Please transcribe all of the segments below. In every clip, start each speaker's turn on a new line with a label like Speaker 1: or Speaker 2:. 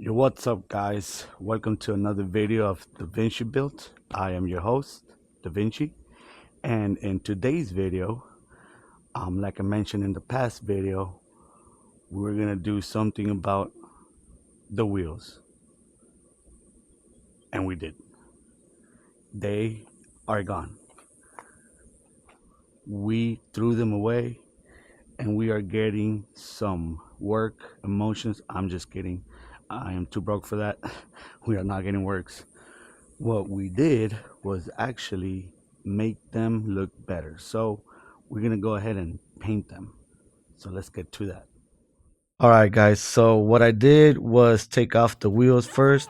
Speaker 1: Yo, what's up, guys? Welcome to another video of Da Vinci Build. I am your host, Da Vinci, and in today's video, like I mentioned in the past video, we're gonna do something about the wheels, and we did. They are gone. We threw them away, and we are getting some work emotions. I'm just kidding. I am too broke for that. We are not getting works. What we did was actually make them look better. So we're gonna go ahead and paint them. So let's get to that. All right, guys. So what I did was take off the wheels first,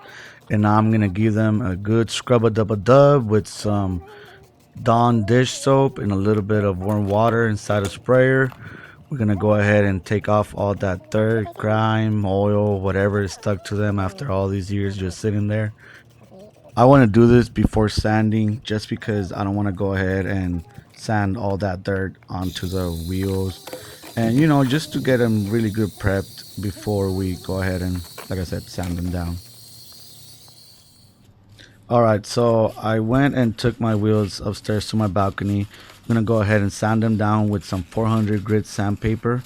Speaker 1: and now I'm gonna give them a good scrub a dub a dub with some Dawn dish soap and a little bit of warm water inside a sprayer. We're gonna go ahead and take off all that dirt, grime, oil, whatever is stuck to them after all these years just sitting there. I want to do this before sanding just because I don't want to go ahead and sand all that dirt onto the wheels, and just to get them really good prepped before we go ahead and, like I said, sand them down. All right, so I went and took my wheels upstairs to my balcony. I'm gonna go ahead and sand them down with some 400 grit sandpaper.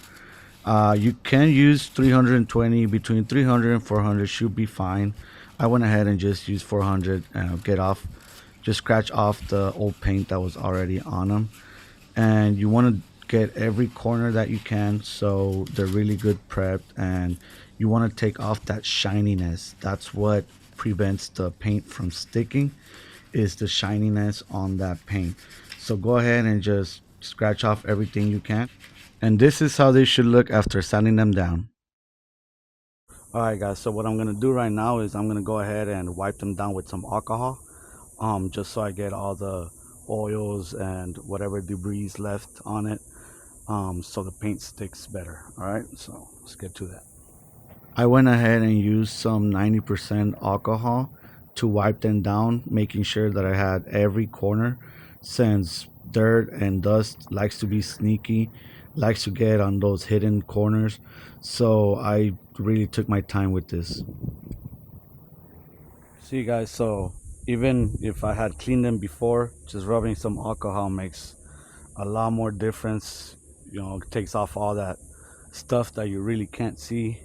Speaker 1: You can use 320, between 300 and 400 should be fine. I went ahead and just used 400 and just scratch off the old paint that was already on them. And you want to get every corner that you can so they're really good prepped, and you want to take off that shininess. That's what prevents the paint from sticking, is the shininess on that paint. So go ahead and just scratch off everything you can. And this is how they should look after sanding them down. All right, guys, so what I'm gonna do right now is I'm gonna go ahead and wipe them down with some alcohol, just so I get all the oils and whatever debris left on it, so the paint sticks better. All right, so let's get to that. I went ahead and used some 90% alcohol to wipe them down, making sure that I had every corner, since dirt and dust likes to be sneaky, likes to get on those hidden corners. So I really took my time with this. See, guys, so even if I had cleaned them before, just rubbing some alcohol makes a lot more difference. It takes off all that stuff that you really can't see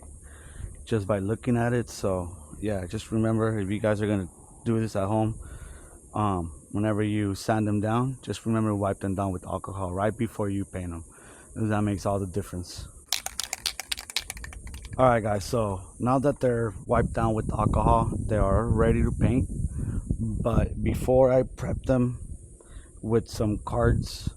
Speaker 1: just by looking at it. So yeah, just remember, if you guys are gonna do this at home, whenever you sand them down, just remember to wipe them down with alcohol right before you paint them. That makes all the difference. All right, guys, so now that they're wiped down with alcohol, they are ready to paint. But before I prep them with some cards,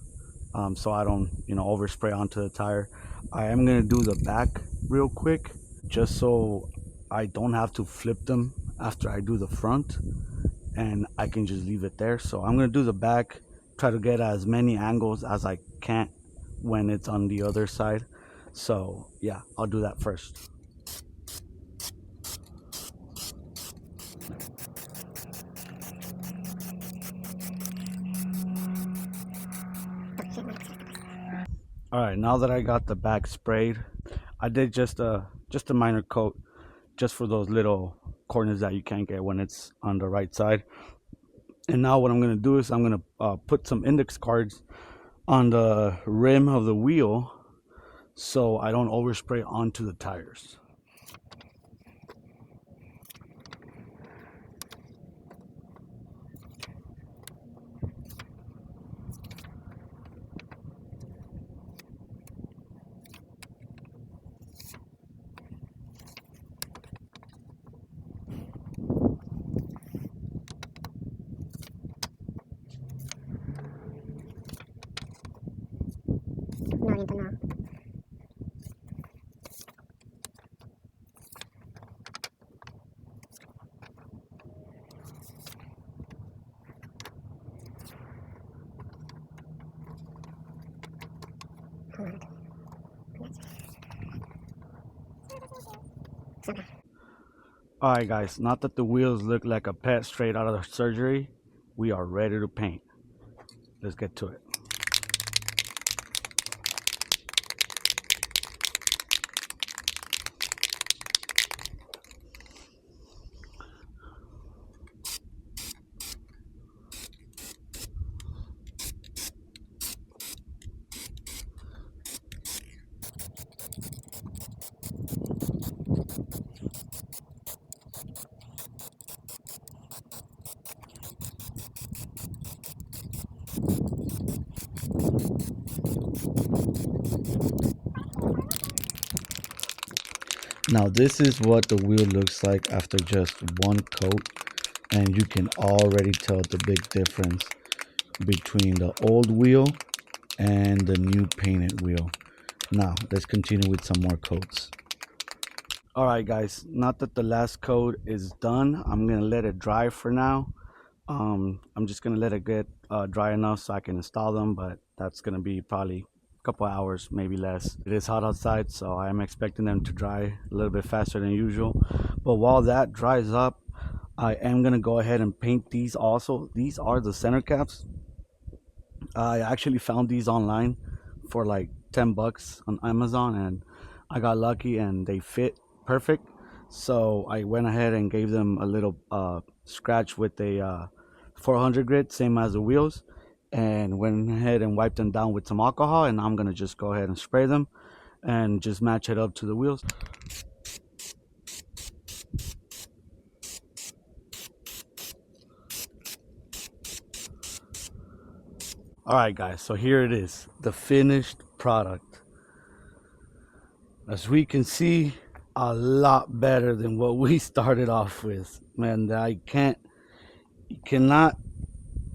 Speaker 1: so I don't overspray onto the tire, I am gonna do the back real quick, just so I don't have to flip them after I do the front, and I can just leave it there. So I'm gonna do the back, try to get as many angles as I can when it's on the other side. So yeah, I'll do that first. All right, now that I got the back sprayed, I did just a minor coat, just for those little corners that you can't get when it's on the right side. And now what I'm gonna do is I'm gonna put some index cards on the rim of the wheel, so I don't overspray onto the tires.
Speaker 2: No, Liento, no. Hold on. Okay.
Speaker 1: All right, guys, now that the wheels look like a pet straight out of the surgery, we are ready to paint. Let's get to it. Now this is what the wheel looks like after just one coat, and you can already tell the big difference between the old wheel and the new painted wheel. Now let's continue with some more coats. All right, guys, not that the last coat is done, I'm gonna let it dry for now. I'm just gonna let it get dry enough so I can install them, but that's gonna be probably a couple hours, maybe less. It is hot outside, so I am expecting them to dry a little bit faster than usual. But while that dries up, I am gonna go ahead and paint these also. These are the center caps. I actually found these online for like 10 bucks on Amazon, and I got lucky and they fit perfect. So I went ahead and gave them a little scratch with a 400 grit, same as the wheels, and went ahead and wiped them down with some alcohol. And I'm gonna just go ahead and spray them and just match it up to the wheels. All right, guys, so here it is, the finished product. As we can see, a lot better than what we started off with. Man, you cannot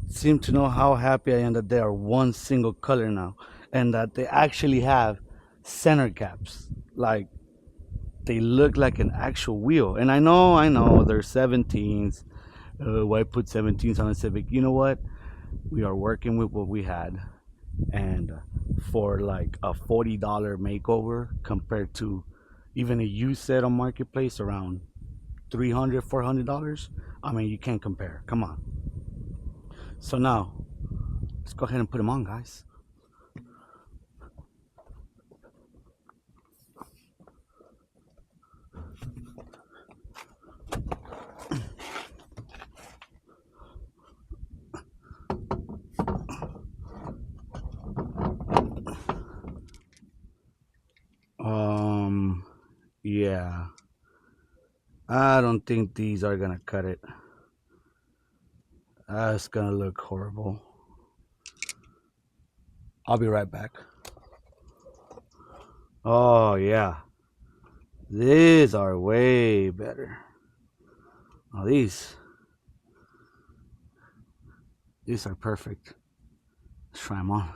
Speaker 1: seem to know how happy I am that they are one single color now, and that they actually have center caps. Like, they look like an actual wheel. And I know, they're 17s. Why put 17s on a Civic? You know what? We are working with what we had, and for like a $40 makeover compared to even a used set on marketplace around $300, $400, I mean, you can't compare. Come on. So now let's go ahead and put them on, guys. um yeah, I don't think these are gonna cut it. That's gonna look horrible. I'll be right back. Oh yeah, these are way better. Oh, these are perfect. Let's try them on.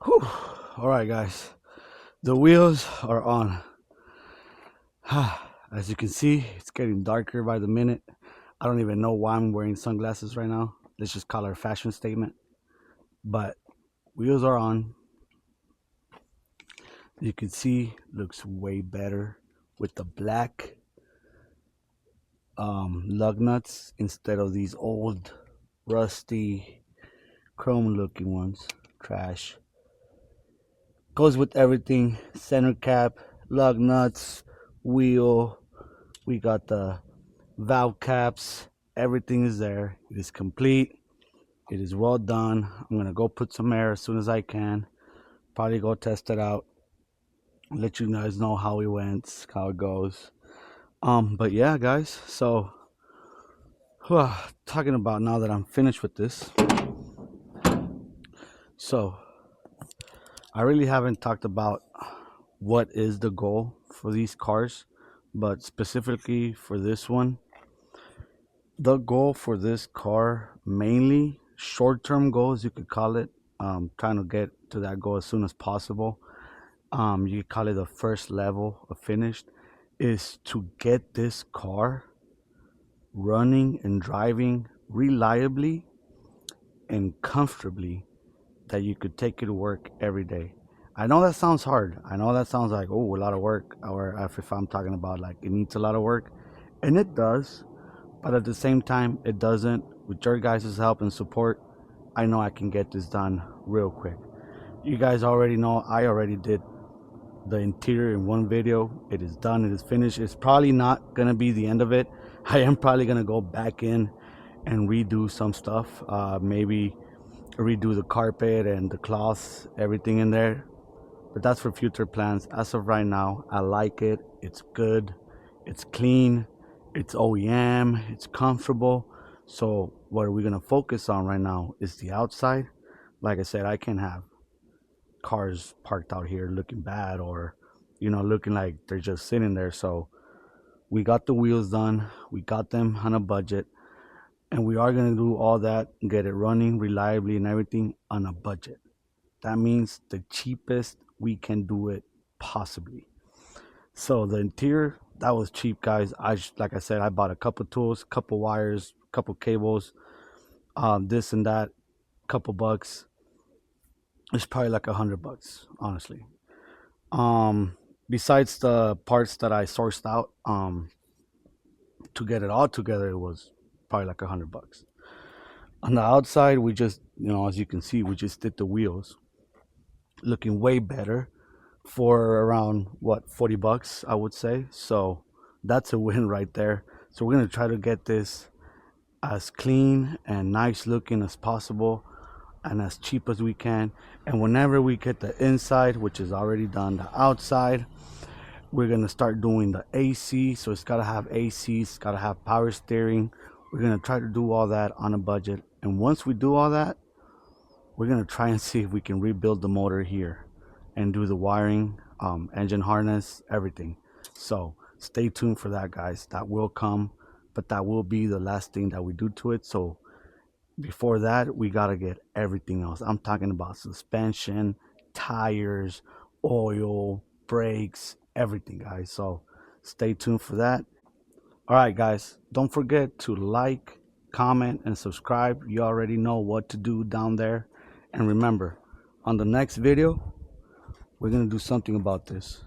Speaker 1: Whew. All right, guys, the wheels are on. As you can see, it's getting darker by the minute. I don't even know why I'm wearing sunglasses right now. Let's just call it a fashion statement. But wheels are on. You can see, looks way better with the black lug nuts instead of these old rusty chrome looking ones. Trash. Goes with everything. Center cap, lug nuts, wheel. We got the valve caps. Everything is there. It is complete. It is well done. I'm gonna go put some air as soon as I can. Probably go test it out. Let you guys know how it went, how it goes. But yeah, guys. So, talking about now that I'm finished with this. So, I really haven't talked about what is the goal for these cars, but specifically for this one, the goal for this car, mainly short-term goals, you could call it, trying to get to that goal as soon as possible. You could call it the first level of finished, is to get this car running and driving reliably and comfortably, that you could take it to work every day. I know that sounds hard. I know that sounds like, oh, a lot of work, or if I'm talking about like it needs a lot of work, and it does, but at the same time, it doesn't. With your guys' help and support, I know I can get this done real quick. You guys already know I already did the interior in one video. It is done, it is finished. It's probably not gonna be the end of it. I am probably gonna go back in and redo some stuff. Maybe redo the carpet and the cloths, everything in there. But that's for future plans. As of right now, I like it. It's good. It's clean. It's OEM. It's comfortable. So what we're gonna focus on right now is the outside. Like I said, I can have cars parked out here looking bad, or looking like they're just sitting there. So we got the wheels done. We got them on a budget, and we are gonna do all that, get it running reliably and everything on a budget. That means the cheapest we can do it possibly. So the interior, that was cheap, guys. Like I said, I bought a couple tools, couple wires, couple cables, this and that, couple bucks. It's probably like $100, honestly. Besides the parts that I sourced out, to get it all together, it was probably like $100. On the outside, we just, as you can see, we just did the wheels, looking way better for around what, $40, I would say. So that's a win right there. So we're gonna try to get this as clean and nice looking as possible, and as cheap as we can. And whenever we get the inside, which is already done, the outside, we're gonna start doing the AC. So it's gotta have AC, it's gotta have power steering. We're gonna try to do all that on a budget. And once we do all that, we're gonna try and see if we can rebuild the motor here and do the wiring, engine harness, everything. So stay tuned for that, guys. That will come, but that will be the last thing that we do to it. So before that, we gotta get everything else. I'm talking about suspension, tires, oil, brakes, everything, guys. So stay tuned for that. All right, guys, don't forget to like, comment, and subscribe. You already know what to do down there. And remember, on the next video, we're gonna do something about this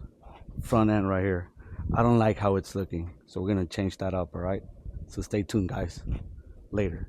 Speaker 1: front end right here. I don't like how it's looking, so we're gonna change that up. All right, so stay tuned, guys. Later.